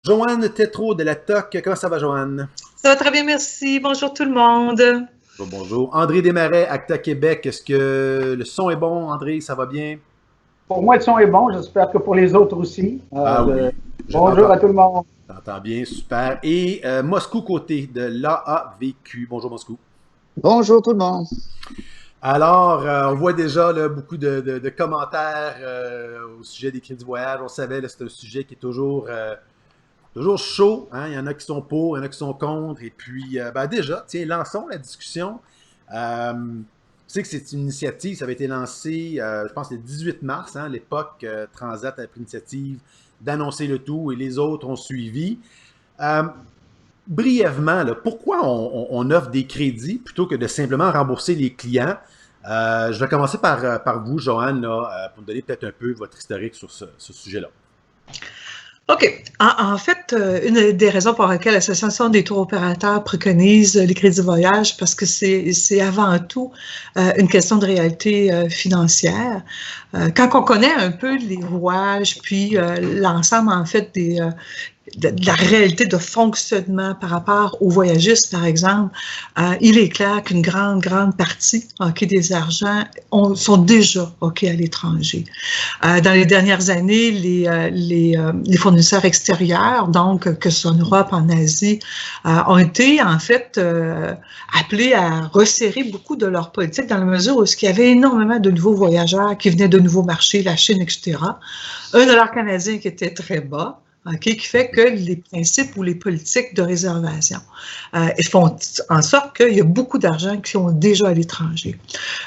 Joanne Tétrault de la TOC. Comment ça va, Joanne? Ça va très bien, merci. Bonjour tout le monde. Bonjour. André Desmarais, Acta Québec. Est-ce que le son est bon, André? Ça va bien? Pour moi, le son est bon. J'espère que pour les autres aussi. Ah oui, je Bonjour t'entends. à tout le monde. T'entends bien, super. Et Moscou Côté de l'AAVQ. Bonjour, Moscou. Bonjour tout le monde. Alors, on voit déjà là, beaucoup de commentaires au sujet des crédits voyage. On savait, que c'est un sujet qui est toujours chaud, hein? Il y en a qui sont pour, il y en a qui sont contre. Et puis, déjà, tiens, lançons la discussion. Je sais que c'est une initiative, ça avait été lancé, je pense, le 18 mars, hein, l'époque Transat a pris l'initiative d'annoncer le tout et les autres ont suivi. Euh, Brièvement, là, pourquoi on offre des crédits plutôt que de simplement rembourser les clients? Je vais commencer par vous, Joanne, là, pour me donner peut-être un peu votre historique sur ce sujet-là. OK. En fait, une des raisons pour lesquelles l'Association des tours opérateurs préconise les crédits voyage, parce que c'est avant tout une question de réalité financière. Quand on connaît un peu les rouages, puis l'ensemble, en fait, de la réalité de fonctionnement par rapport aux voyagistes, par exemple, il est clair qu'une grande partie des argents sont déjà à l'étranger. Dans les dernières années, les fournisseurs extérieurs, donc que ce soit en Europe, en Asie, ont été en fait appelés à resserrer beaucoup de leur politique dans la mesure où il y avait énormément de nouveaux voyageurs qui venaient de nouveaux marchés, la Chine, etc. Un dollar canadien qui était très bas. Qui fait que les principes ou les politiques de réservation font en sorte qu'il y a beaucoup d'argent qui sont déjà à l'étranger.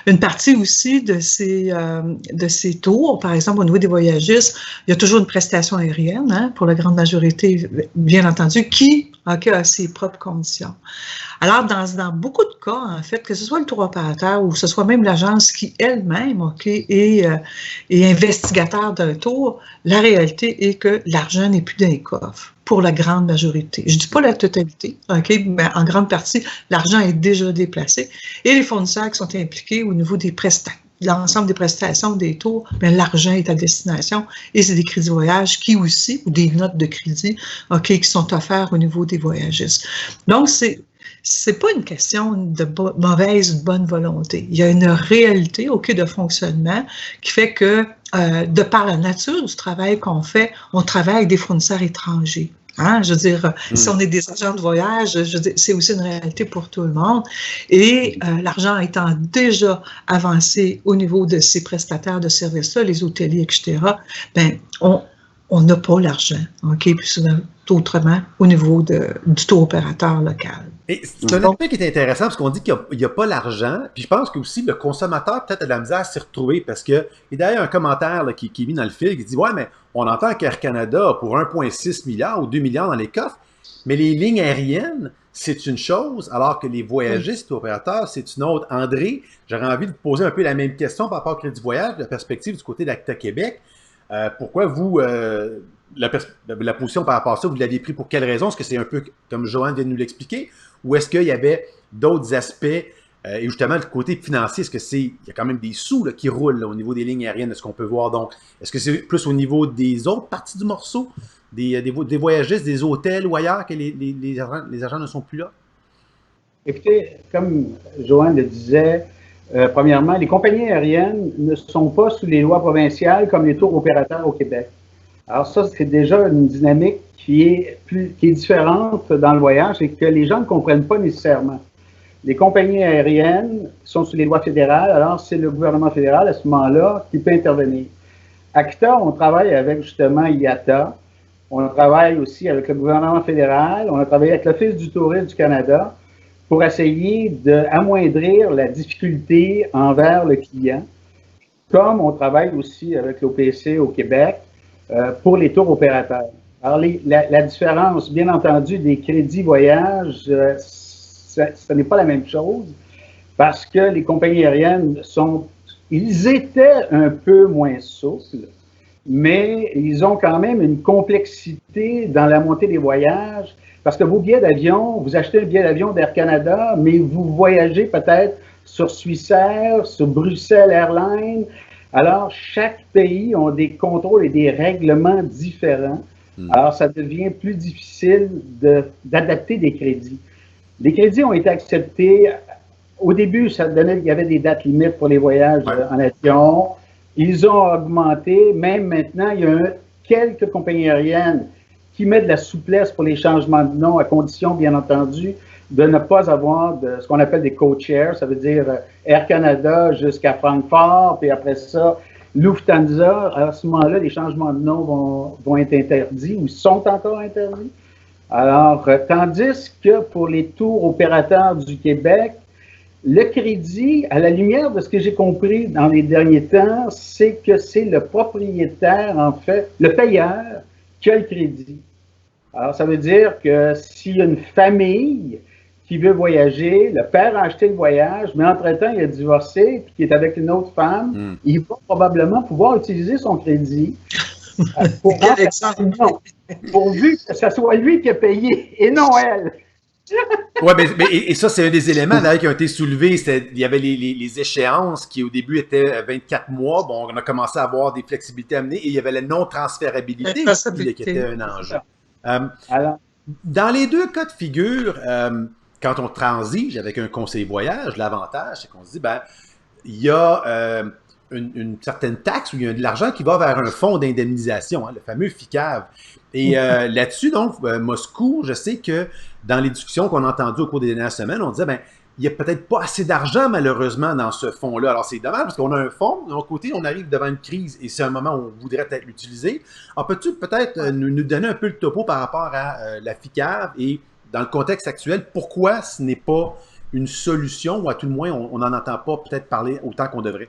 Une partie aussi de ces tours, par exemple au niveau des voyagistes, il y a toujours une prestation aérienne, hein, pour la grande majorité, bien entendu, qui a ses propres conditions. Alors, dans beaucoup de cas, en fait, que ce soit le tour opérateur ou que ce soit même l'agence qui elle-même est investigateur d'un tour, la réalité est que l'argent n'est plus dans les coffres pour la grande majorité. Je ne dis pas la totalité, mais en grande partie, l'argent est déjà déplacé. Et les fournisseurs qui sont impliqués au niveau des prestations, l'ensemble des prestations des tours, mais l'argent est à destination et c'est des crédits voyage qui aussi, ou des notes de crédit, qui sont offerts au niveau des voyagistes. Donc, c'est pas une question de mauvaise ou de bonne volonté. Il y a une réalité de fonctionnement qui fait que, de par la nature du travail qu'on fait, on travaille avec des fournisseurs étrangers. Hein? Je veux dire, si on est des agents de voyage, c'est aussi une réalité pour tout le monde. Et l'argent étant déjà avancé au niveau de ces prestataires de services-là, les hôteliers, etc., ben, on n'a pas l'argent, puis autrement au niveau du tour opérateur local. Et c'est un aspect qui est intéressant parce qu'on dit qu'il n'y a pas l'argent, puis je pense que aussi le consommateur peut-être a de la misère à s'y retrouver parce que, et d'ailleurs un commentaire là, qui est mis dans le fil qui dit « Ouais, mais on entend qu'Air Canada a pour 1,6 milliard ou 2 milliards dans les coffres, mais les lignes aériennes, c'est une chose, alors que les voyagistes opérateurs, c'est une autre. » André, j'aurais envie de vous poser un peu la même question par rapport au Crédit Voyage, de la perspective du côté d'Acta Québec. Pourquoi vous, la position par rapport à ça, vous l'aviez pris pour quelle raison? Est-ce que c'est un peu comme Joanne vient de nous l'expliquer? Ou est-ce qu'il y avait d'autres aspects, et justement le côté financier, il y a quand même des sous là, qui roulent là, au niveau des lignes aériennes, de ce qu'on peut voir. Donc, est-ce que c'est plus au niveau des autres parties du morceau, des voyagistes, des hôtels ou ailleurs que les agents ne sont plus là? Écoutez, comme Joanne le disait, premièrement, les compagnies aériennes ne sont pas sous les lois provinciales comme les tours opérateurs au Québec. Alors ça, c'est déjà une dynamique qui est différente dans le voyage et que les gens ne comprennent pas nécessairement. Les compagnies aériennes sont sous les lois fédérales, alors c'est le gouvernement fédéral à ce moment-là qui peut intervenir. ACTA, on travaille avec justement IATA, on travaille aussi avec le gouvernement fédéral, on a travaillé avec l'Office du tourisme du Canada pour essayer d'amoindrir la difficulté envers le client, comme on travaille aussi avec l'OPC au Québec pour les tours opérateurs. Alors, la différence, bien entendu, des crédits voyage, ce n'est pas la même chose parce que les compagnies aériennes ils étaient un peu moins souples, mais ils ont quand même une complexité dans la montée des voyages parce que vos billets d'avion, vous achetez le billet d'avion d'Air Canada, mais vous voyagez peut-être sur Swissair, sur Bruxelles Airlines. Alors, chaque pays a des contrôles et des règlements différents. Alors, ça devient plus difficile d'adapter des crédits. Les crédits ont été acceptés. Au début, il y avait des dates limites pour les voyages en avion. Ils ont augmenté. Même maintenant, il y a quelques compagnies aériennes qui mettent de la souplesse pour les changements de nom, à condition, bien entendu, de ne pas avoir ce qu'on appelle des co-chairs. Ça veut dire Air Canada jusqu'à Francfort, puis après ça, Lufthansa. À ce moment-là, les changements de nom vont être interdits ou sont encore interdits. Alors, tandis que pour les tours opérateurs du Québec, le crédit, à la lumière de ce que j'ai compris dans les derniers temps, c'est que c'est le propriétaire, en fait, le payeur, qui a le crédit. Alors, ça veut dire que s'il y a une famille qui veut voyager, le père a acheté le voyage, mais entre-temps, il a divorcé, puis qui est avec une autre femme, il va probablement pouvoir utiliser son crédit pourvu que ce soit lui qui a payé et non elle. Oui, et ça, c'est un des éléments là, qui ont été soulevés. Il y avait les échéances qui, au début, étaient 24 mois. Bon, on a commencé à avoir des flexibilités amenées et il y avait la non-transférabilité qui était un enjeu. Dans les deux cas de figure, quand on transige avec un conseiller voyage, l'avantage, c'est qu'on se dit, il y a une certaine taxe ou il y a de l'argent qui va vers un fonds d'indemnisation, le fameux FICAV. Et là-dessus, donc, Moscou, je sais que dans les discussions qu'on a entendues au cours des dernières semaines, on disait, il n'y a peut-être pas assez d'argent, malheureusement, dans ce fonds-là. Alors, c'est dommage, parce qu'on a un fonds, de l'autre côté, on arrive devant une crise, et c'est un moment où on voudrait peut-être l'utiliser. Alors, peux-tu peut-être nous donner un peu le topo par rapport à la FICAV, et dans le contexte actuel, pourquoi ce n'est pas une solution, ou à tout le moins, on n'en entend pas peut-être parler autant qu'on devrait?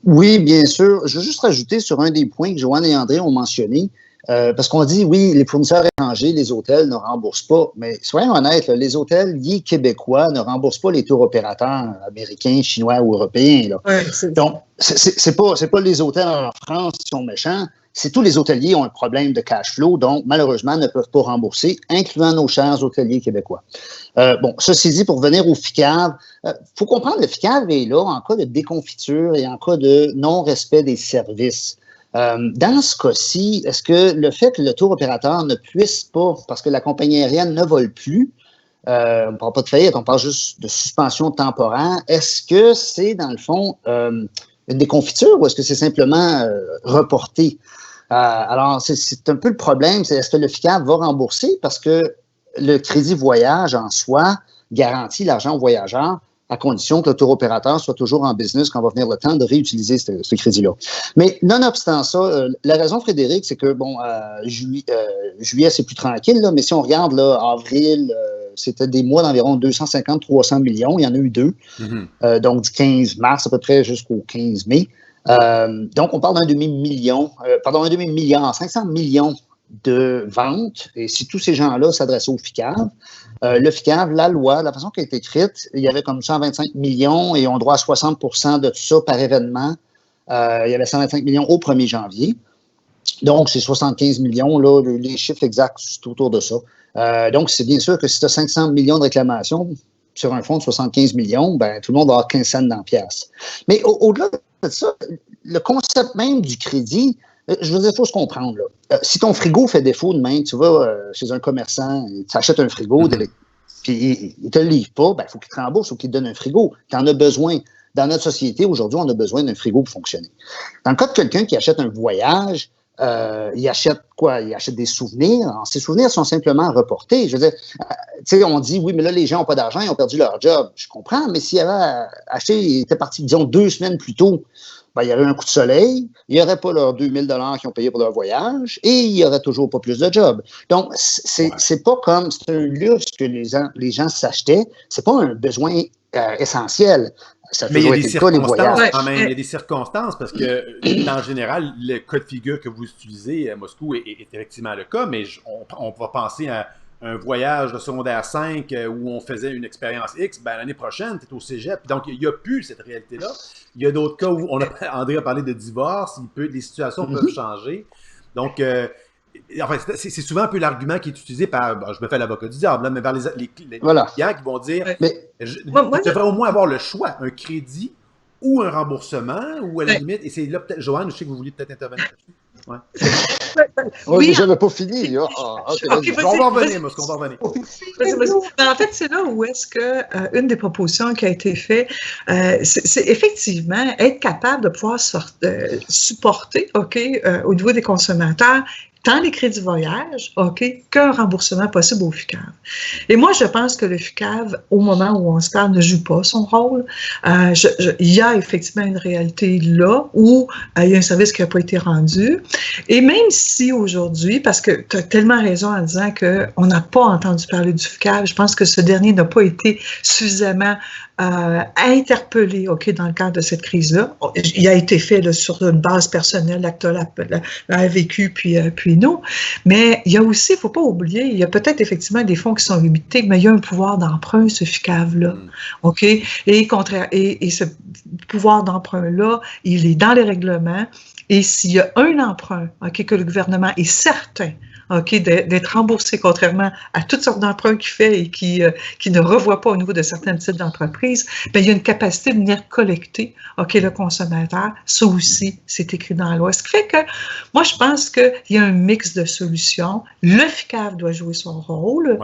Oui, bien sûr. Je veux juste rajouter sur un des points que Joanne et André ont mentionné. Parce qu'on dit, oui, les fournisseurs étrangers, les hôtels ne remboursent pas. Mais soyons honnêtes, là, les hôteliers québécois ne remboursent pas les tours opérateurs américains, chinois ou européens. Là. Ouais, donc, c'est pas les hôtels en France qui sont méchants. C'est tous les hôteliers ont un problème de cash flow, donc malheureusement ne peuvent pas rembourser, incluant nos chers hôteliers québécois. Bon, ceci dit, pour venir au FICAV, faut comprendre que le FICAV est là en cas de déconfiture et en cas de non-respect des services. Dans ce cas-ci, est-ce que le fait que le tour opérateur ne puisse pas, parce que la compagnie aérienne ne vole plus, on ne parle pas de faillite, on parle juste de suspension temporaire, est-ce que c'est, dans le fond, une déconfiture ou est-ce que c'est simplement reporté? Alors, c'est un peu le problème, c'est est-ce que le FICAV va rembourser parce que le crédit voyage en soi garantit l'argent aux voyageurs à condition que le tour opérateur soit toujours en business quand va venir le temps de réutiliser ce crédit-là. Mais nonobstant ça, la raison, Frédéric, c'est que, bon, juillet, c'est plus tranquille, là, mais si on regarde, là, avril, c'était des mois d'environ 250-300 millions, il y en a eu deux, donc du 15 mars à peu près jusqu'au 15 mai. Donc, on parle d'un demi-milliard, 500 millions de ventes, et si tous ces gens-là s'adressaient au FICAV, le FICAV, la loi, la façon qu'elle est écrite, il y avait comme 125 millions et on droit à 60 de tout ça par événement. Il y avait 125 millions au 1er janvier. Donc, c'est 75 millions, là, les chiffres exacts, c'est autour de ça. Donc, c'est bien sûr que si tu as 500 millions de réclamations sur un fonds de 75 millions, ben, tout le monde va avoir 15 cents dans la pièce. Mais au-delà de ça, le concept même du crédit, je veux dire, il faut se comprendre. Là. Si ton frigo fait défaut demain, tu vas chez un commerçant, tu achètes un frigo, puis il ne te le livre pas, ben, il faut qu'il te rembourse ou qu'il te donne un frigo. Tu en as besoin. Dans notre société, aujourd'hui, on a besoin d'un frigo pour fonctionner. Dans le cas de quelqu'un qui achète un voyage, il achète quoi? Il achète des souvenirs. Alors, ces souvenirs sont simplement reportés. Je veux dire, tu sais, on dit, oui, mais là, les gens n'ont pas d'argent, ils ont perdu leur job. Je comprends, mais s'ils avaient acheté, ils étaient partis, disons, 2 semaines plus tôt, ben, il y aurait un coup de soleil, il n'y aurait pas leurs 2000 $ qu'ils ont payé pour leur voyage et il n'y aurait toujours pas plus de job. Donc, c'est pas comme, c'est un luxe que les gens s'achetaient, c'est pas un besoin essentiel. Ça mais il y a des circonstances quand même, il y a des circonstances parce que, en général, le cas de figure que vous utilisez à Moscou est effectivement le cas, mais on va penser à un voyage de secondaire 5 où on faisait une expérience X, ben, l'année prochaine, tu es au cégep. Donc, il n'y a plus cette réalité-là. Il y a d'autres cas où André a parlé de divorce, les situations peuvent changer. Donc, enfin, c'est souvent un peu l'argument qui est utilisé par, je me fais l'avocat du diable, là, mais vers les clients qui vont dire, tu devrais au moins avoir le choix, un crédit ou un remboursement, ou à la limite, et c'est là peut-être, Joanne, je sais que vous vouliez peut-être intervenir là-dessus. Ouais. Oui, je n'avais pas fini. Okay, on va revenir, Moscou, on va revenir. Ben, en fait, c'est là où est-ce que une des propositions qui a été faite, c'est effectivement être capable de pouvoir supporter, au niveau des consommateurs, tant les crédits voyage, qu'un remboursement possible au FICAV. Et moi, je pense que le FICAV, au moment où on se parle, ne joue pas son rôle. Il y a effectivement une réalité là où il y a un service qui n'a pas été rendu. Et même si aujourd'hui, parce que tu as tellement raison en disant qu'on n'a pas entendu parler du FICAV, je pense que ce dernier n'a pas été suffisamment interpellé, dans le cadre de cette crise-là. Il a été fait là, sur une base personnelle, l'ACTA l'a vécu, puis nous. Mais il y a aussi, il ne faut pas oublier, il y a peut-être effectivement des fonds qui sont limités, mais il y a un pouvoir d'emprunt, ce FICAV-là. Et ce pouvoir d'emprunt-là, il est dans les règlements. Et s'il y a un emprunt, que le gouvernement est certain d'être remboursé, contrairement à toutes sortes d'emprunts qu'il fait et qui ne revoit pas au niveau de certains types d'entreprises, bien, il y a une capacité de venir collecter le consommateur. Ça aussi, c'est écrit dans la loi. Ce qui fait que moi, je pense qu'il y a un mix de solutions. Le FICAV doit jouer son rôle,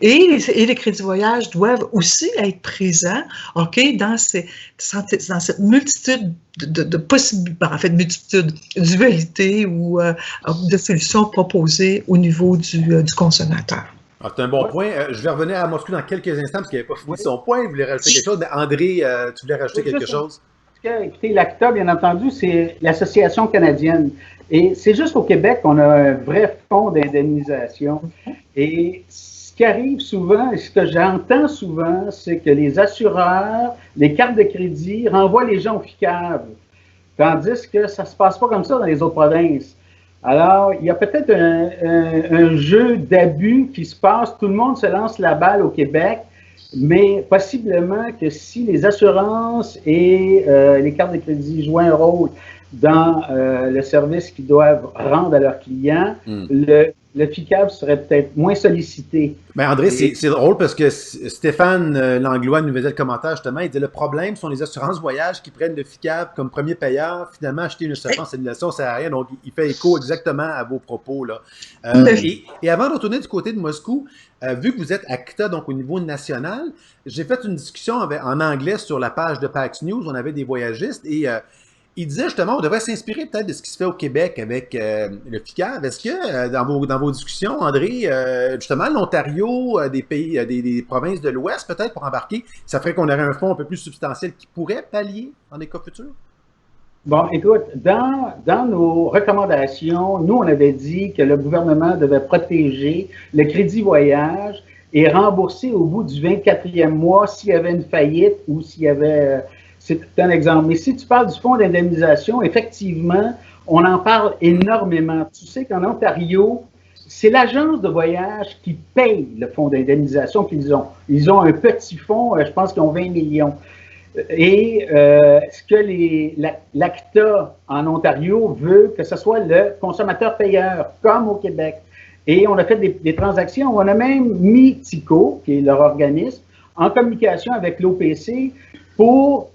et les crédits voyage doivent aussi être présents dans cette multitude de possibilités, en fait, multitude, dualité ou de solutions proposées au niveau du consommateur. Ah, c'est un bon point. Je vais revenir à Moscou dans quelques instants parce qu'il n'avait pas fini son point. Il voulait rajouter quelque chose. Mais André, tu voulais rajouter quelque chose? Écoutez, l'ACTA, bien entendu, c'est l'Association canadienne. Et c'est juste au Québec qu'on a un vrai fonds d'indemnisation. Et ce qui arrive souvent, et ce que j'entends souvent, c'est que les assureurs, les cartes de crédit renvoient les gens au FICAV. Tandis que ça ne se passe pas comme ça dans les autres provinces. Alors, il y a peut-être un jeu d'abus qui se passe. Tout le monde se lance la balle au Québec, mais possiblement que si les assurances et les cartes de crédit jouent un rôle dans le service qu'ils doivent rendre à leurs clients, le FICAV serait peut-être moins sollicité. Mais André, c'est drôle parce que Stéphane Langlois nous faisait le commentaire justement. Il dit le problème sont les assurances voyage qui prennent le FICAV comme premier payeur. Finalement, acheter une assurance annulation, ça ne sert à rien. Donc, il fait écho exactement à vos propos, là. Et avant de retourner du côté de Moscou, vu que vous êtes ACTA, donc au niveau national, j'ai fait une discussion en anglais sur la page de PAX News. On avait des voyagistes et il disait justement, on devrait s'inspirer peut-être de ce qui se fait au Québec avec le FICAV. Est-ce que dans vos discussions, André, justement, l'Ontario, des provinces de l'Ouest, peut-être pour embarquer, ça ferait qu'on aurait un fonds un peu plus substantiel qui pourrait pallier dans des cas futurs? Bon, écoute, dans nos recommandations, nous, on avait dit que le gouvernement devait protéger le crédit voyage et rembourser au bout du 24e mois s'il y avait une faillite ou s'il y avait... C'est un exemple. Mais si tu parles du fonds d'indemnisation, effectivement, on en parle énormément. Tu sais qu'en Ontario, c'est l'agence de voyage qui paye le fonds d'indemnisation qu'ils ont. Ils ont un petit fonds, je pense qu'ils ont 20 millions. Et ce que l'ACTA en Ontario veut, que ce soit le consommateur payeur, comme au Québec. Et on a fait des transactions. On a même mis TICO, qui est leur organisme, en communication avec l'OPC pour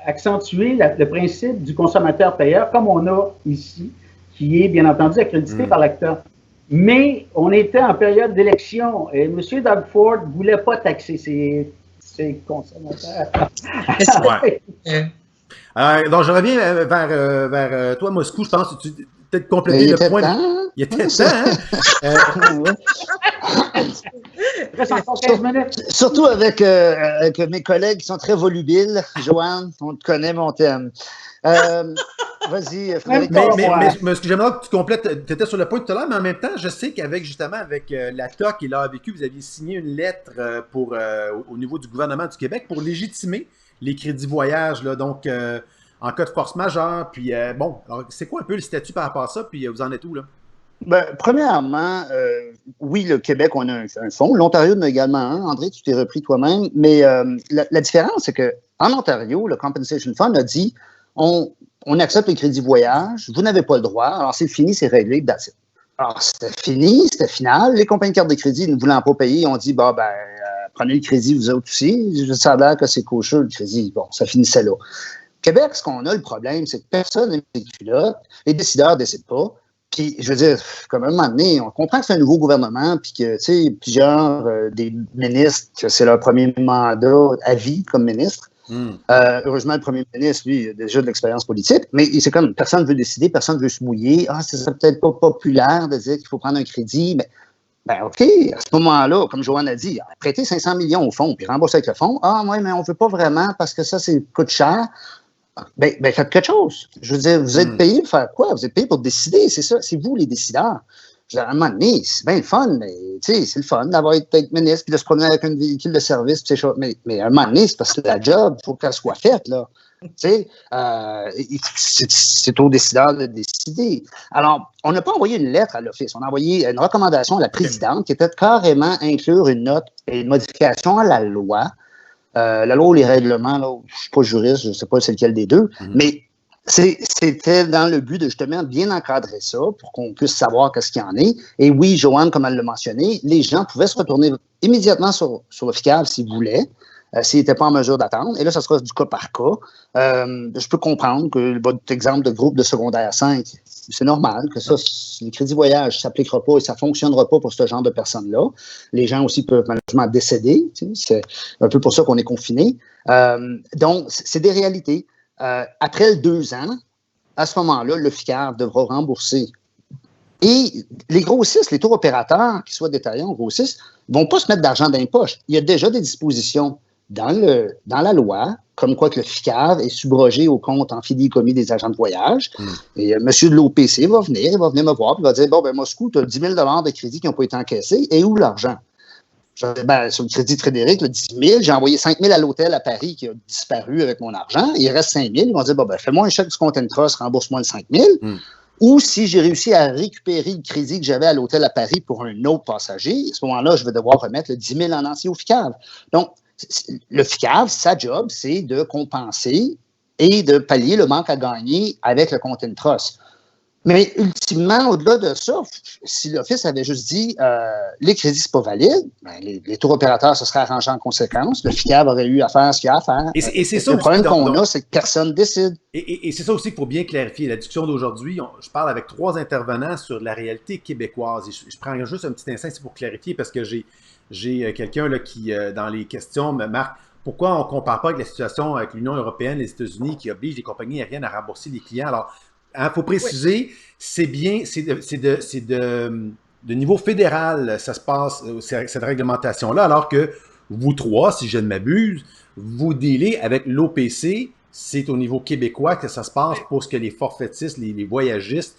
accentuer le principe du consommateur payeur, comme on a ici, qui est bien entendu accrédité par l'ACTA. Mais on était en période d'élection et M. Doug Ford ne voulait pas taxer ses consommateurs. Donc, je reviens vers toi, Moscou. Je pense que tu peut-être compléter le point. Il était temps, hein? Surtout avec mes collègues qui sont très volubiles. Joanne, on te connaît, mon thème. Vas-y, Frédéric. Mais ce que j'aimerais que tu complètes, tu étais sur le point tout à l'heure, mais en même temps, je sais qu'avec la TOC et l'AVQ, vous aviez signé une lettre au niveau du gouvernement du Québec pour légitimer les crédits voyage, là, donc en cas de force majeure. Puis bon, alors c'est quoi un peu le statut par rapport à ça, puis vous en êtes où, là? Ben, premièrement, oui, le Québec, on a un fonds. L'Ontario en a également un. André, tu t'es repris toi-même. Mais la différence, c'est qu'en Ontario, le Compensation Fund a dit on accepte les crédits voyage, vous n'avez pas le droit, alors c'est fini, c'est réglé, that's it. Alors, c'était fini, c'était final. Les compagnies de cartes de crédit ne voulant pas payer, ont dit prenez le crédit, vous autres aussi. Ça a l'air que c'est cocheux, le crédit. Bon, ça finissait là. Québec, ce qu'on a, le problème, c'est que personne n'est ses culottes, les décideurs ne décident pas. Puis, je veux dire, comme à un moment donné, on comprend que c'est un nouveau gouvernement, puis que, tu sais, plusieurs des ministres, que c'est leur premier mandat à vie comme ministre. Heureusement, le premier ministre, lui, a déjà de l'expérience politique, mais c'est comme personne ne veut décider, personne ne veut se mouiller. Ah, c'est peut-être pas populaire de dire qu'il faut prendre un crédit, mais ben OK, à ce moment-là, comme Joanne a dit, prêter 500 millions au fonds, puis rembourser avec le fonds. Ah, oui, mais on ne veut pas vraiment parce que ça, coûte cher. Ben, faites quelque chose. Je veux dire, vous êtes payé pour faire quoi? Vous êtes payé pour décider, c'est ça. C'est vous les décideurs. Je veux dire, à un moment donné, c'est bien le fun, mais tu sais, c'est le fun d'avoir été ministre puis de se promener avec un véhicule de service, puis ces choses. Mais à un moment donné, c'est parce que la job, il faut qu'elle soit faite, là. Tu sais, c'est aux décideurs de décider. Alors, on n'a pas envoyé une lettre à l'Office. On a envoyé une recommandation à la présidente qui était carrément inclure une note et une modification à la loi. La loi ou les règlements, là, je ne suis pas juriste, je ne sais pas c'est lequel des deux, mais c'était dans le but de justement bien encadrer ça pour qu'on puisse savoir qu'est-ce qu'il y en est. Et oui, Joanne, comme elle l'a mentionné, les gens pouvaient se retourner immédiatement sur le FICAV s'ils voulaient, s'ils n'étaient pas en mesure d'attendre. Et là, ça sera du cas par cas. Je peux comprendre que votre exemple de groupe de secondaire 5, c'est normal que ça, les crédits voyage, ça ne s'appliquera pas et ça ne fonctionnera pas pour ce genre de personnes-là. Les gens aussi peuvent malheureusement décéder. C'est un peu pour ça qu'on est confiné. Donc, c'est des réalités. Après 2 ans, à ce moment-là, le FICAV devra rembourser. Et les grossistes, les tours opérateurs, qu'ils soient détaillants ou grossistes, ne vont pas se mettre d'argent dans les poches. Il y a déjà des dispositions dans la loi, comme quoi que le FICAV est subrogé au compte en fidéicommis des agents de voyage. Et monsieur de l'OPC il va venir me voir, et il va dire, bon, ben Moscou, tu as 10 000 de crédits qui n'ont pas été encaissés, et où l'argent? Ben, sur le crédit de Frédéric, le 10 000, j'ai envoyé 5 000 à l'hôtel à Paris qui a disparu avec mon argent. Il reste 5 000. Ils vont dire, bon, ben, fais-moi un chèque du Content Trust, rembourse-moi le 5 000. Ou si j'ai réussi à récupérer le crédit que j'avais à l'hôtel à Paris pour un autre passager, à ce moment-là, je vais devoir remettre le 10 000 en entier au FICAV. Donc, le FICAV, sa job, c'est de compenser et de pallier le manque à gagner avec le Content Trust. Mais ultimement, au-delà de ça, si l'Office avait juste dit les crédits, c'est pas valide, ben, les tours opérateurs se seraient arrangés en conséquence. Le FICAV aurait eu à faire ce qu'il a à faire. Et c'est ça le problème qu'on a, c'est que personne ne décide. Et c'est ça aussi qu'il faut bien clarifier. La discussion d'aujourd'hui, je parle avec 3 intervenants sur la réalité québécoise. Et je prends juste un petit instant pour clarifier parce que j'ai quelqu'un là qui, dans les questions, me marque pourquoi on ne compare pas avec la situation avec l'Union européenne, les États-Unis, qui obligent les compagnies aériennes à rembourser les clients. Alors, il faut préciser, c'est de niveau fédéral, ça se passe, cette réglementation-là, alors que vous 3, si je ne m'abuse, vous dealez avec l'OPC, c'est au niveau québécois que ça se passe pour ce que les forfaitistes, les voyagistes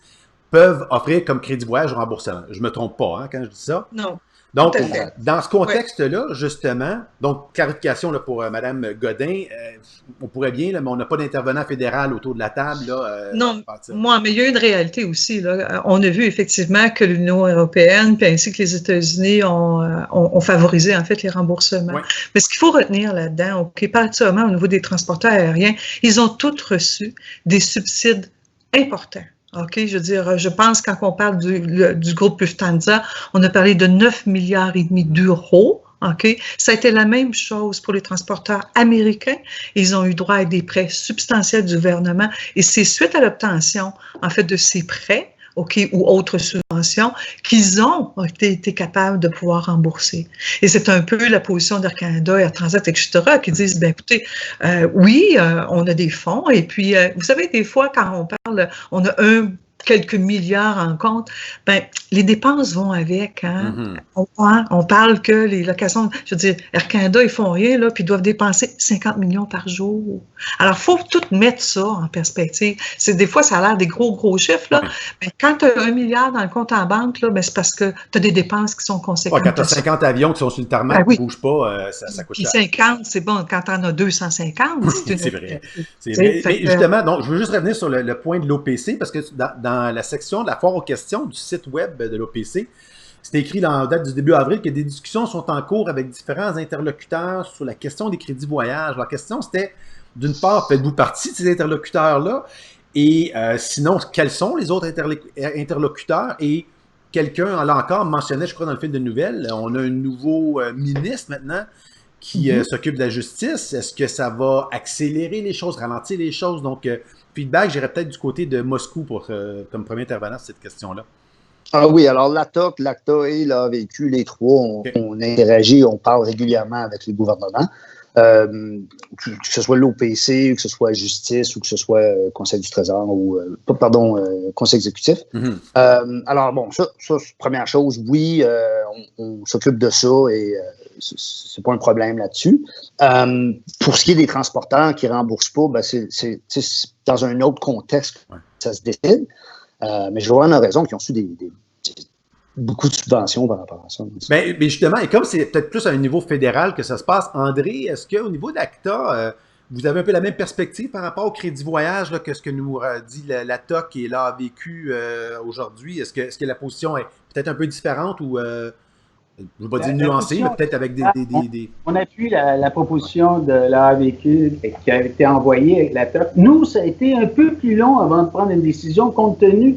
peuvent offrir comme crédit voyage ou remboursement. Je ne me trompe pas quand je dis ça? Non. Donc, dans ce contexte-là, justement, donc, clarification là, pour Mme Godin, on pourrait bien, là, mais on n'a pas d'intervenant fédéral autour de la table. Là, non, moi, mais il y a une réalité aussi. Là. On a vu effectivement que l'Union européenne, puis ainsi que les États-Unis ont favorisé, en fait, les remboursements. Mais ce qu'il faut retenir là-dedans, OK, particulièrement au niveau des transporteurs aériens, ils ont tous reçu des subsides importants. OK, je veux dire, je pense quand on parle du groupe Lufthansa, on a parlé de 9,5 milliards d'euros. OK, ça a été la même chose pour les transporteurs américains. Ils ont eu droit à des prêts substantiels du gouvernement et c'est suite à l'obtention, en fait, de ces prêts, OK, ou autres subventions, qu'ils ont été capables de pouvoir rembourser. Et c'est un peu la position d'Air Canada, Air Transat, etc., qui disent, bien, écoutez, oui, on a des fonds, et puis, vous savez, des fois, quand on parle, on a quelques milliards en compte, ben, les dépenses vont avec. Hein? On parle que les locations, je veux dire, Air Canada, ils font rien, là, puis ils doivent dépenser 50 millions par jour. Alors, il faut tout mettre ça en perspective. Des fois, ça a l'air des gros chiffres, là, mais quand tu as 1 milliard dans le compte en banque, là, ben, c'est parce que tu as des dépenses qui sont conséquentes. Quand tu as 50 avions qui sont sur le tarmac, qui ne bougent pas, ça coûte cher. 50, c'est bon. Quand tu en as 250, c'est vrai. Mais justement, donc, je veux juste revenir sur le point de l'OPC, parce que dans la section de la foire aux questions du site web de l'OPC, c'est écrit dans la date du début avril que des discussions sont en cours avec différents interlocuteurs sur la question des crédits voyage. La question, c'était, d'une part, faites-vous partie de ces interlocuteurs-là? Et sinon, quels sont les autres interlocuteurs? Et quelqu'un, là encore, mentionnait, je crois, dans le fil de nouvelles, on a un nouveau ministre maintenant qui s'occupe de la justice. Est-ce que ça va accélérer les choses, ralentir les choses? Donc, feedback, j'irais peut-être du côté de Moscou comme premier intervenant sur cette question-là. Ah oui, alors l'ATOC, l'ACTA et l'AVQ, les trois, on interagit, on parle régulièrement avec les gouvernements, que ce soit l'OPC, que ce soit Justice ou que ce soit Conseil du Trésor ou, Conseil exécutif. Alors bon, ça première chose, oui, on s'occupe de ça et c'est pas un problème là-dessus. Pour ce qui est des transporteurs qui remboursent pas, ben c'est dans un autre contexte que ça se décide. Mais Joanne a raison qu'ils ont reçu beaucoup de subventions par rapport à ça. Mais justement, et comme c'est peut-être plus à un niveau fédéral que ça se passe, André, est-ce qu'au niveau d'ACTA, vous avez un peu la même perspective par rapport au crédit voyage là, que ce que nous dit la TOC et l'AVQ aujourd'hui? Est-ce que la position est peut-être un peu différente ou, je ne vais pas dire nuancée, mais peut-être avec des... On appuie la proposition de l'AVQ qui a été envoyée avec la TOC. Nous, ça a été un peu plus long avant de prendre une décision compte tenu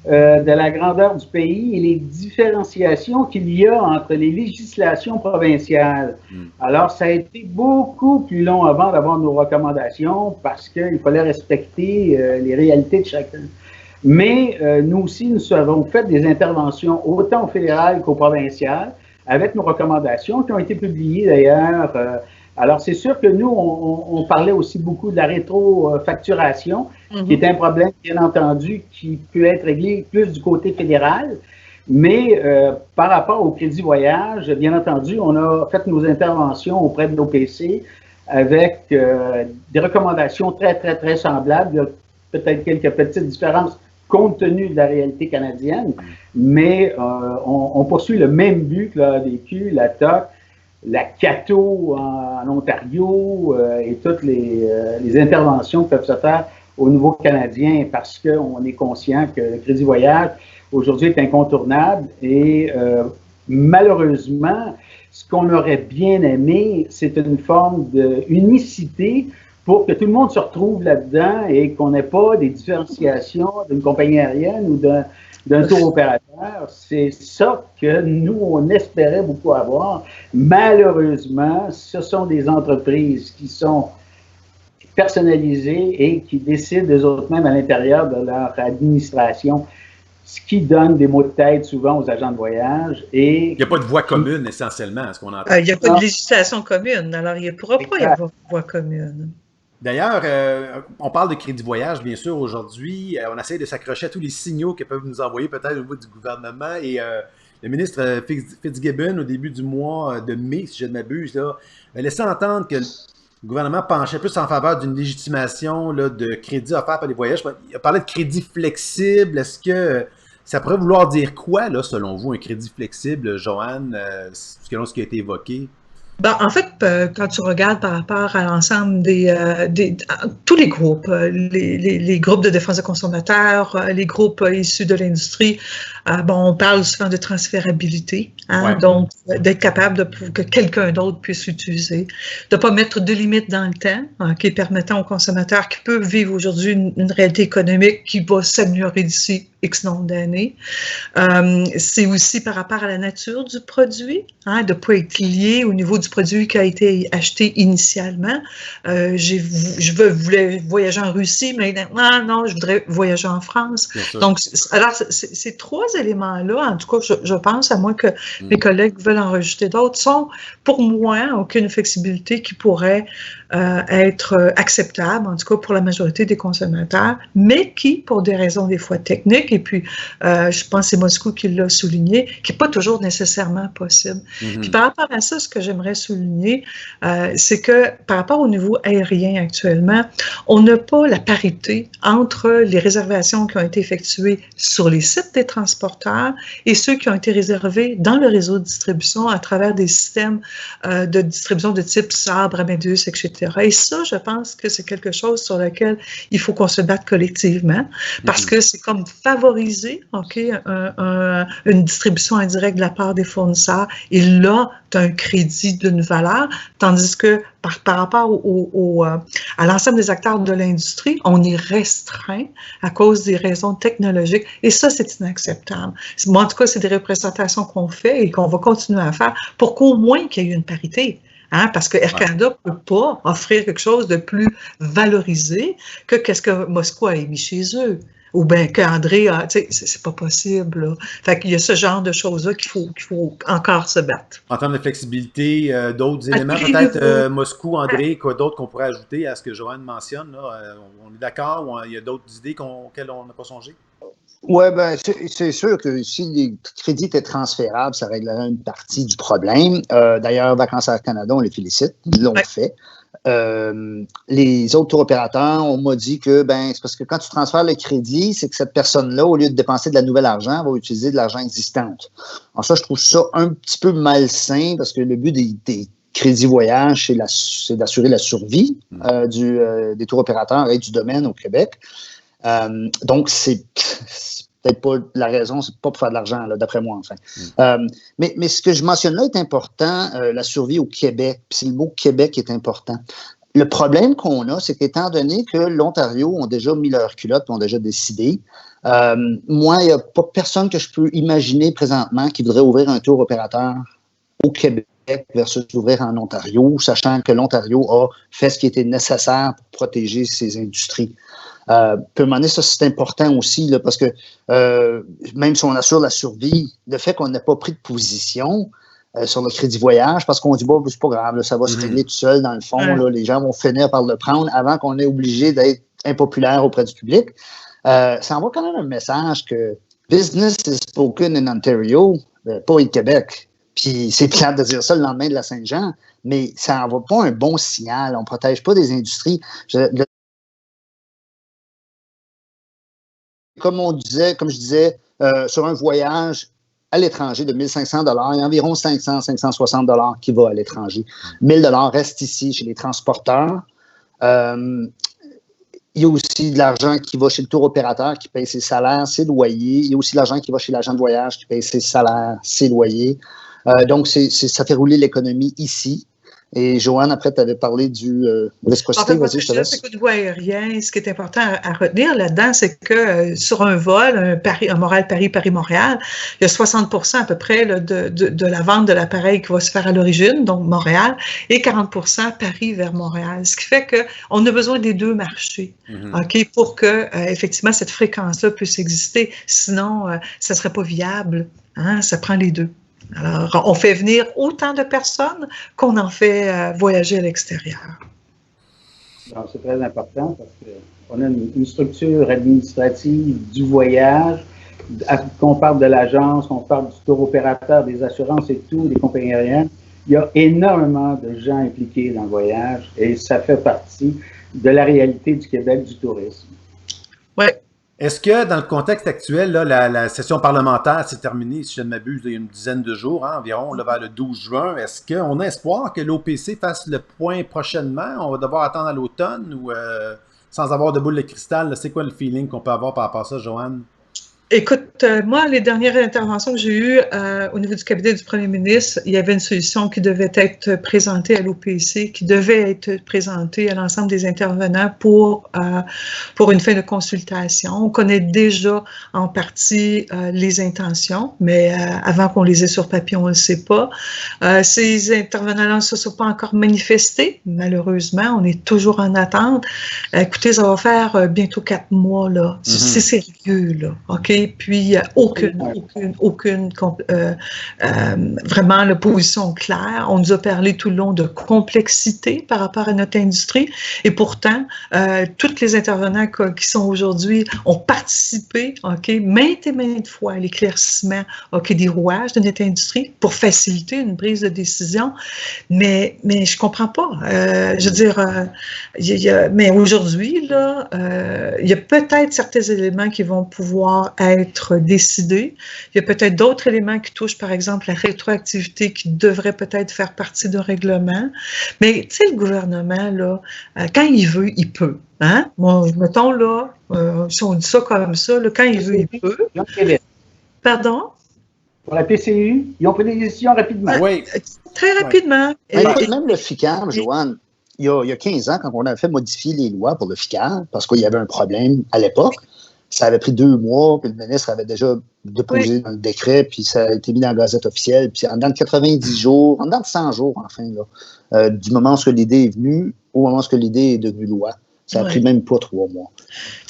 de la grandeur du pays et les différenciations qu'il y a entre les législations provinciales. Alors, ça a été beaucoup plus long avant d'avoir nos recommandations parce qu'il fallait respecter les réalités de chacun. Mais nous aussi, nous avons fait des interventions autant au fédéral qu'au provincial avec nos recommandations qui ont été publiées d'ailleurs. Alors, c'est sûr que nous, on parlait aussi beaucoup de la rétrofacturation, qui est un problème, bien entendu, qui peut être réglé plus du côté fédéral. Mais par rapport au crédit voyage, bien entendu, on a fait nos interventions auprès de l'OPC avec des recommandations très, très, très semblables. Il y a peut-être quelques petites différences compte tenu de la réalité canadienne, mais on poursuit le même but que l'AVQ, la TOC, la CATO en Ontario et toutes les interventions peuvent se faire au niveau canadien parce qu'on est conscient que le crédit voyage aujourd'hui est incontournable et malheureusement, ce qu'on aurait bien aimé, c'est une forme d'unicité pour que tout le monde se retrouve là-dedans et qu'on n'ait pas des différenciations d'une compagnie aérienne ou d'un tour opérateur. C'est ça que nous, on espérait beaucoup avoir. Malheureusement, ce sont des entreprises qui sont personnalisées et qui décident eux-mêmes à l'intérieur de leur administration, ce qui donne des maux de tête souvent aux agents de voyage. Et il n'y a pas de voie commune, essentiellement, à ce qu'on entend. Il n'y a pas de législation commune, alors il ne pourra pas y avoir de voie commune. D'ailleurs, on parle de crédit voyage, bien sûr, aujourd'hui. On essaie de s'accrocher à tous les signaux que peuvent nous envoyer peut-être au niveau du gouvernement. Et le ministre Fitzgibbon, au début du mois de mai, si je ne m'abuse, a laissé entendre que le gouvernement penchait plus en faveur d'une légitimation là, de crédit offert par les voyages. Il a parlé de crédit flexible. Est-ce que ça pourrait vouloir dire quoi, là, selon vous, un crédit flexible, Joanne, selon ce qui a été évoqué? Ben, en fait, quand tu regardes par rapport à l'ensemble tous les groupes, les groupes de défense des consommateurs, les groupes issus de l'industrie, on parle souvent de transférabilité, donc d'être capable que quelqu'un d'autre puisse utiliser, de ne pas mettre de limites dans le temps, qui permettant aux consommateurs qui peuvent vivre aujourd'hui une réalité économique qui va s'améliorer d'ici X nombre d'années. C'est aussi par rapport à la nature du produit, de ne pas être lié au niveau du produit qui a été acheté initialement. Je voulais voyager en Russie, mais non, je voudrais voyager en France. Donc, alors, ces trois éléments-là, en tout cas, je pense, à moins que mes collègues veulent en rajouter d'autres, sont pour moi aucune flexibilité qui pourrait être acceptable, en tout cas pour la majorité des consommateurs, mais qui, pour des raisons des fois techniques, et puis je pense que c'est Moscou qui l'a souligné, qui n'est pas toujours nécessairement possible. Puis par rapport à ça, ce que j'aimerais souligner, c'est que par rapport au niveau aérien actuellement, on n'a pas la parité entre les réservations qui ont été effectuées sur les sites des transporteurs et ceux qui ont été réservés dans le réseau de distribution à travers des systèmes de distribution de type Sabre, Amadeus, etc. Et ça, je pense que c'est quelque chose sur lequel il faut qu'on se batte collectivement parce que c'est comme favoriser une distribution indirecte de la part des fournisseurs et là, tu as un crédit d'une valeur, tandis que par rapport à l'ensemble des acteurs de l'industrie, on est restreint à cause des raisons technologiques et ça, c'est inacceptable. Moi, en tout cas, c'est des représentations qu'on fait et qu'on va continuer à faire pour qu'au moins qu'il y ait une parité. Hein, parce que Air Canada ne peut pas offrir quelque chose de plus valorisé que qu'est-ce que Moscou a émis chez eux. Ou bien qu'André a, tu sais, c'est pas possible, là. Fait qu'il y a ce genre de choses-là qu'il faut encore se battre. En termes de flexibilité, d'autres éléments, peut-être Moscou, André, quoi d'autre qu'on pourrait ajouter à ce que Joanne mentionne, là? On est d'accord ou il y a d'autres idées auxquelles on n'a pas songé? Oui, ben, c'est sûr que si les crédits étaient transférables, ça réglerait une partie du problème. D'ailleurs, Vacances Air Canada, on les félicite, ils l'ont fait. Les autres tour opérateurs, on m'a dit que c'est parce que quand tu transfères le crédit, c'est que cette personne-là, au lieu de dépenser de la nouvelle argent, va utiliser de l'argent existant. Alors ça, je trouve ça un petit peu malsain parce que le but des crédits voyage, c'est d'assurer la survie des tour opérateurs et du domaine au Québec. Donc, c'est peut-être pas la raison, c'est pas pour faire de l'argent, là, d'après moi, enfin. Mais ce que je mentionne là est important, la survie au Québec, puis c'est le mot Québec qui est important. Le problème qu'on a, c'est qu'étant donné que l'Ontario ont déjà mis leur culotte, ont déjà décidé, moi, il n'y a pas personne que je peux imaginer présentement qui voudrait ouvrir un tour opérateur au Québec versus l'ouvrir en Ontario, sachant que l'Ontario a fait ce qui était nécessaire pour protéger ses industries. Puis à un moment donné, ça c'est important aussi, là, parce que même si on assure la survie, le fait qu'on n'ait pas pris de position sur le crédit voyage, parce qu'on dit, bon, c'est pas grave, là, ça va se régler tout seul, dans le fond, là, les gens vont finir par le prendre avant qu'on ait obligé d'être impopulaire auprès du public. Ça envoie quand même un message que business is spoken in Ontario, pas au Québec. Puis c'est plate de dire ça le lendemain de la Saint-Jean, mais ça n'envoie pas un bon signal. On ne protège pas des industries. Comme je disais, sur un voyage à l'étranger de 1 500 $, il y a environ 500, 560 $ qui va à l'étranger. 1 000 $ reste ici chez les transporteurs. Il y a aussi de l'argent qui va chez le tour opérateur qui paye ses salaires, ses loyers. Il y a aussi de l'argent qui va chez l'agent de voyage qui paye ses salaires, ses loyers. Donc, ça fait rouler l'économie ici. Et Joanne, après, tu avais parlé du réciprocité. Vas-y, je te laisse. Au niveau aérien, ce qui est important à retenir là-dedans, c'est que sur un vol, un Montréal-Paris, Paris-Montréal, il y a 60% à peu près là, de la vente de l'appareil qui va se faire à l'origine, donc Montréal, et 40% Paris vers Montréal. Ce qui fait qu'on a besoin des deux marchés, OK, pour que, effectivement, cette fréquence-là puisse exister. Sinon, ça ne serait pas viable. Hein? Ça prend les deux. Alors, on fait venir autant de personnes qu'on en fait voyager à l'extérieur. C'est très important parce qu'on a une structure administrative du voyage, qu'on parle de l'agence, qu'on parle du tour opérateur, des assurances et tout, des compagnies aériennes. Il y a énormément de gens impliqués dans le voyage et ça fait partie de la réalité du Québec du tourisme. Oui. Est-ce que dans le contexte actuel, là, la session parlementaire s'est terminée, si je ne m'abuse, il y a une dizaine de jours, environ, là, vers le 12 juin. Est-ce qu'on a espoir que l'OPC fasse le point prochainement? On va devoir attendre à l'automne ou sans avoir de boule de cristal? C'est quoi le feeling qu'on peut avoir par rapport à ça, Joanne? Écoute, moi, les dernières interventions que j'ai eues au niveau du cabinet du premier ministre, il y avait une solution qui devait être présentée à l'OPC, qui devait être présentée à l'ensemble des intervenants pour une fin de consultation. On connaît déjà en partie les intentions, mais avant qu'on les ait sur papier, on ne le sait pas. Ces intervenants-là ne se sont pas encore manifestés, malheureusement. On est toujours en attente. Écoutez, ça va faire bientôt 4 mois, là. C'est sérieux, là. OK? Puis, il n'y a aucune vraiment la position claire. On nous a parlé tout le long de complexité par rapport à notre industrie. Et pourtant, tous les intervenants qui sont aujourd'hui ont participé, OK, maintes et maintes fois à l'éclaircissement, OK, des rouages de notre industrie pour faciliter une prise de décision. Mais je ne comprends pas. Je veux dire, mais aujourd'hui, là, il y a peut-être certains éléments qui vont pouvoir être décidés. Il y a peut-être d'autres éléments qui touchent, par exemple, la rétroactivité qui devrait peut-être faire partie d'un règlement. Mais, tu sais, le gouvernement, là, quand il veut, il peut. Hein? Bon, mettons, là, si on dit ça comme ça, là, quand il veut, il peut. Pardon? Pour la PCU, ils ont pris des décisions rapidement. Oui. Très rapidement. Même le FICAR, Joanne, il y a 15 ans, quand on a fait modifier les lois pour le FICAR, parce qu'il y avait un problème à l'époque, ça avait pris 2 mois, puis le ministre avait déjà déposé dans le décret, puis ça a été mis dans la Gazette officielle. Puis en dedans de 90 jours, en dedans de 100 jours, enfin, là, du moment où l'idée est venue au moment où l'idée est devenue loi. Ça a pris même pas 3 mois.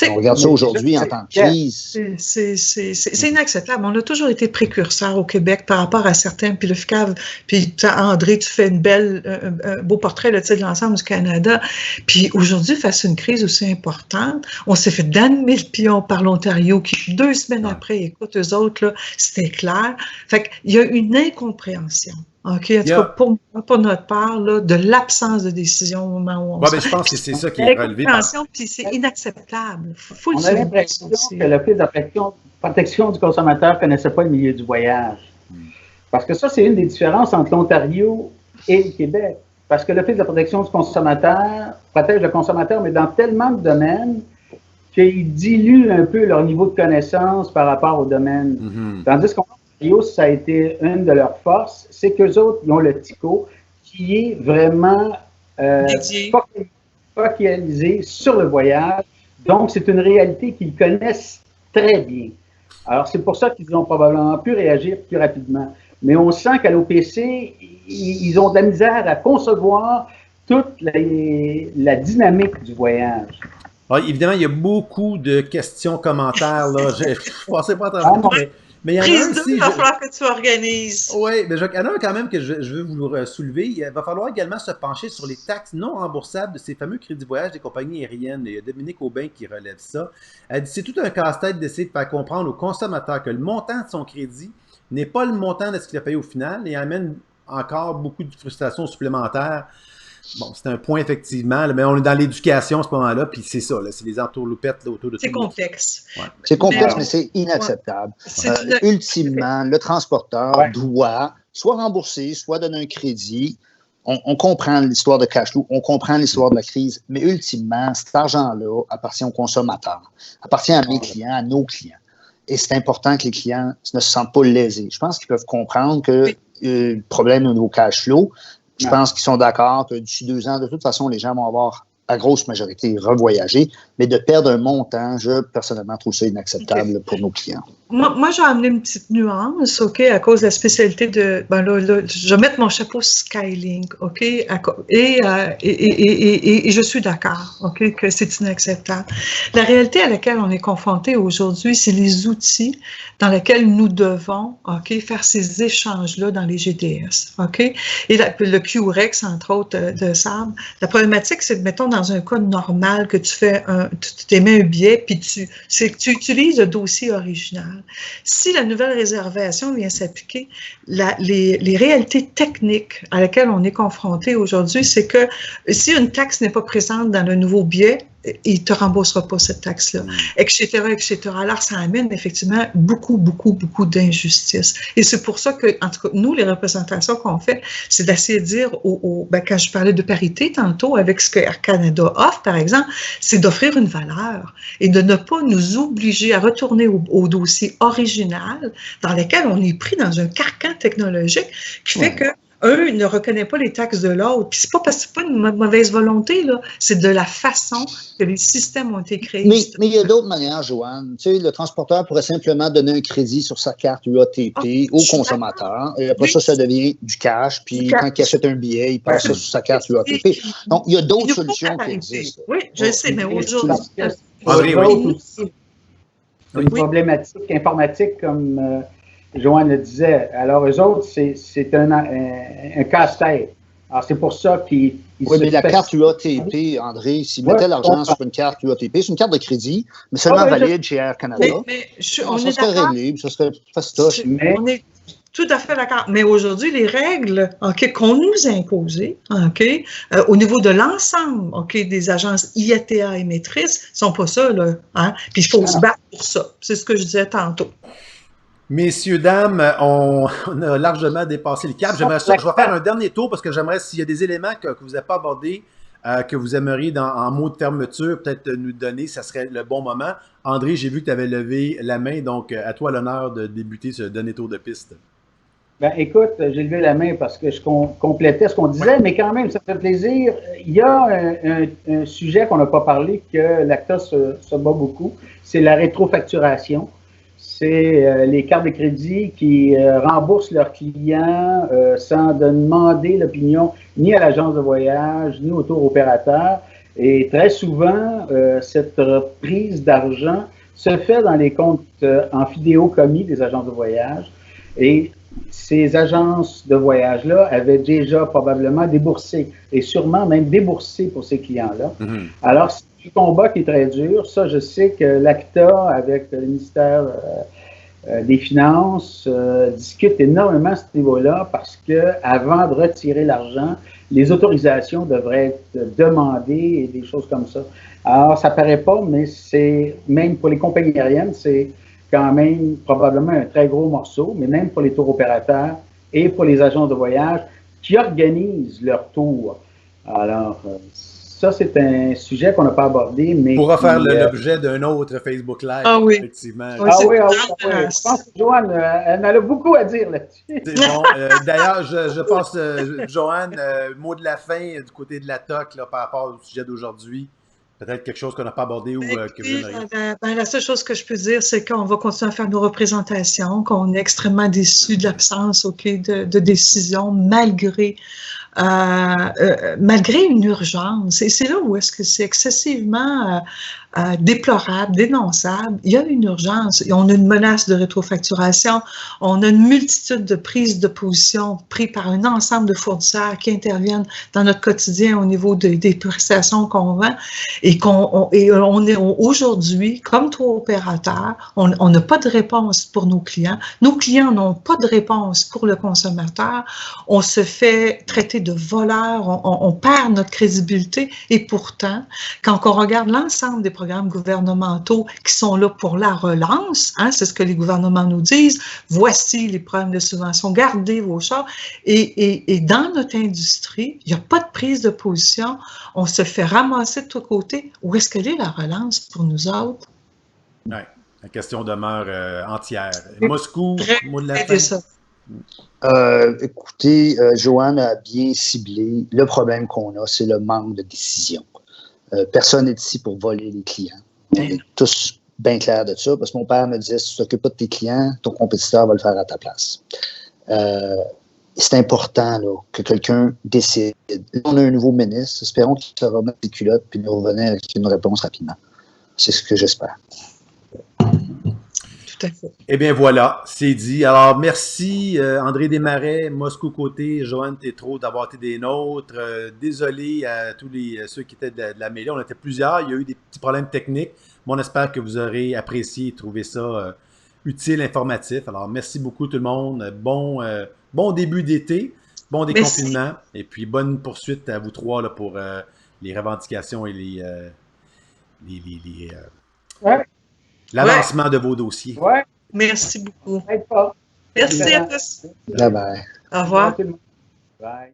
On regarde ça aujourd'hui en temps de crise. C'est inacceptable. On a toujours été précurseurs au Québec par rapport à certains, puis le FCAV, puis André, tu fais un beau portrait là, de l'ensemble du Canada. Puis aujourd'hui, face à une crise aussi importante, on s'est fait damner le pion par l'Ontario, qui 2 semaines après, écoute, eux autres, là, c'était clair. Fait qu'il y a une incompréhension. OK, en tout cas, pour notre part, là, de l'absence de décision au moment où on je pense que c'est ça qui est relevé. Puis c'est inacceptable. On a l'impression que l'Office de protection du consommateur ne connaissait pas le milieu du voyage. Parce que ça, c'est une des différences entre l'Ontario et le Québec. Parce que l'Office de protection du consommateur protège le consommateur, mais dans tellement de domaines qu'ils diluent un peu leur niveau de connaissance par rapport au domaine. Tandis qu'en ça a été une de leurs forces, c'est qu'eux autres, ils ont le TICO qui est vraiment focalisé sur le voyage. Donc, c'est une réalité qu'ils connaissent très bien. Alors, c'est pour ça qu'ils ont probablement pu réagir plus rapidement. Mais on sent qu'à l'OPC, ils ont de la misère à concevoir toute la dynamique du voyage. Alors, évidemment, il y a beaucoup de questions, commentaires. Je ne pensais pas à travers. Mais il y en a Prise aussi, il va falloir que tu organises. Oui, mais il y en a un quand même que je veux vous soulever. Il va falloir également se pencher sur les taxes non remboursables de ces fameux crédits voyage des compagnies aériennes. Il y a Dominique Aubin qui relève ça. Elle dit c'est tout un casse-tête d'essayer de faire comprendre aux consommateurs que le montant de son crédit n'est pas le montant de ce qu'il a payé au final et amène encore beaucoup de frustrations supplémentaires. Bon, c'est un point, effectivement, mais on est dans l'éducation à ce moment-là, puis c'est ça, c'est les entourloupettes autour de tout. C'est complexe. Ouais. C'est complexe, mais c'est inacceptable. Ultimement, le transporteur doit soit rembourser, soit donner un crédit. On comprend l'histoire de cash flow, on comprend l'histoire de la crise, mais ultimement, cet argent-là appartient aux consommateurs, appartient à mes clients, à nos clients. Et c'est important que les clients ne se sentent pas lésés. Je pense qu'ils peuvent comprendre que le problème au niveau cash flow, je pense qu'ils sont d'accord que d'ici 2 ans, de toute façon, les gens vont avoir, à grosse majorité, revoyagé. Mais de perdre un montant, je, personnellement, trouve ça inacceptable pour nos clients. Moi, je vais amener une petite nuance, OK, à cause de la spécialité de... Ben là, je vais mettre mon chapeau Skylink, OK, et je suis d'accord, OK, que c'est inacceptable. La réalité à laquelle on est confronté aujourd'hui, c'est les outils dans lesquels nous devons, OK, faire ces échanges-là dans les GDS, OK? Et le QREX, entre autres, de Sable. La problématique, c'est, mettons, dans un cas normal, que tu émets un billet, puis tu utilises le dossier original. Si la nouvelle réservation vient s'appliquer, les réalités techniques à laquelle on est confronté aujourd'hui, c'est que si une taxe n'est pas présente dans le nouveau billet, il ne te remboursera pas cette taxe-là, etc., etc. Alors, ça amène effectivement beaucoup d'injustices. Et c'est pour ça que, en tout cas, nous, les représentations qu'on fait, c'est d'essayer de dire, quand je parlais de parité tantôt, avec ce que Air Canada offre, par exemple, c'est d'offrir une valeur et de ne pas nous obliger à retourner au dossier original dans lequel on est pris dans un carcan technologique qui fait que ne reconnaît pas les taxes de l'autre. Puis c'est pas parce que c'est pas une mauvaise volonté, là. C'est de la façon que les systèmes ont été créés. Mais il y a d'autres manières, Joanne. Tu sais, le transporteur pourrait simplement donner un crédit sur sa carte UATP au consommateur. Et après ça devient du cash. Puis quand il achète un billet, il passe ça sur sa carte UATP. Donc, il y a d'autres solutions qui existent. Oui, je sais, mais aujourd'hui... Une problématique informatique comme... Joanne le disait. Alors, eux autres, c'est un casse-tête. Alors, c'est pour ça qu'ils... Oui, mais la carte UATP, André, s'ils mettaient l'argent sur une carte UATP, c'est une carte de crédit, mais seulement valide chez Air Canada. Ça serait réglé, ça serait fastoche. On est tout à fait d'accord. Mais aujourd'hui, les règles qu'on nous a imposées au niveau de l'ensemble des agences IATA émettrices ne sont pas ça. Là, hein? Puis il faut se battre pour ça. C'est ce que je disais tantôt. Messieurs, dames, on a largement dépassé le cap. Je vais faire un dernier tour parce que j'aimerais, s'il y a des éléments que vous n'avez pas abordés, que vous aimeriez en mot de fermeture, peut-être nous donner, ça serait le bon moment. André, j'ai vu que tu avais levé la main, donc à toi l'honneur de débuter ce dernier tour de piste. Ben, écoute, j'ai levé la main parce que je complétais ce qu'on disait, mais quand même, ça fait plaisir. Il y a un sujet qu'on n'a pas parlé, que l'ACTA se bat beaucoup, c'est la rétrofacturation. C'est les cartes de crédit qui remboursent leurs clients sans demander l'opinion ni à l'agence de voyage, ni au tour opérateur. Et très souvent, cette reprise d'argent se fait dans les comptes en fidéocommis des agences de voyage. Et ces agences de voyage-là avaient déjà probablement déboursé, et sûrement même déboursé pour ces clients-là. Mm-hmm. Alors, c'est un combat qui est très dur. Ça, je sais que l'ACTA, avec le ministère des Finances, discute énormément à ce niveau-là parce qu'avant de retirer l'argent, les autorisations devraient être demandées et des choses comme ça. Alors, ça ne paraît pas, mais c'est, même pour les compagnies aériennes, c'est quand même probablement un très gros morceau, mais même pour les tours opérateurs et pour les agences de voyage qui organisent leurs tours. Alors, ça, c'est un sujet qu'on n'a pas abordé, mais... Pour faire l'objet d'un autre Facebook Live, ah oui. effectivement. Oui, oui. Je pense que Joanne, elle a beaucoup à dire là-dessus. Bon, d'ailleurs, je pense, Joanne, mot de la fin du côté de la TOC là, par rapport au sujet d'aujourd'hui. Peut-être quelque chose qu'on n'a pas abordé ou que vous aimeriez. La seule chose que je peux dire, c'est qu'on va continuer à faire nos représentations, qu'on est extrêmement déçus de l'absence de décision malgré une urgence. Et c'est là où est-ce que c'est excessivement déplorable, dénonçable. Il y a une urgence. On a une menace de rétrofacturation. On a une multitude de prises de position prises par un ensemble de fournisseurs qui interviennent dans notre quotidien au niveau des prestations qu'on vend. Et on est aujourd'hui, comme tour opérateur, on n'a pas de réponse pour nos clients. Nos clients n'ont pas de réponse pour le consommateur. On se fait traiter de voleurs, on perd notre crédibilité. Et pourtant, quand on regarde l'ensemble des programmes gouvernementaux qui sont là pour la relance, hein, c'est ce que les gouvernements nous disent, voici les programmes de subvention, gardez vos chars. Et dans notre industrie, il n'y a pas de prise de position, on se fait ramasser de tous côtés. Où est-ce qu'elle est la relance pour nous autres? Oui, la question demeure entière. Moscou, mot de la fin. Écoutez, Joanne a bien ciblé le problème qu'on a, c'est le manque de décision. Personne n'est ici pour voler les clients. On est tous bien clairs de ça, parce que mon père me disait, si tu ne t'occupes pas de tes clients, ton compétiteur va le faire à ta place. C'est important là, que quelqu'un décide. On a un nouveau ministre, espérons qu'il se remettre les culottes puis nous revenir avec une réponse rapidement. C'est ce que j'espère. Eh bien voilà, c'est dit. Alors merci André Desmarais, Moscou Côté, Joanne Tétrault d'avoir été des nôtres. Désolé à tous ceux qui étaient de la mêlée. On était plusieurs, il y a eu des petits problèmes techniques. Mais on espère que vous aurez apprécié et trouvé ça utile, informatif. Alors merci beaucoup tout le monde. Bon début d'été, bon déconfinement. Et puis bonne poursuite à vous trois là, pour les revendications et l'avancement de vos dossiers. Ouais. Merci beaucoup. Merci à tous. Bye bye. Au revoir. Bye.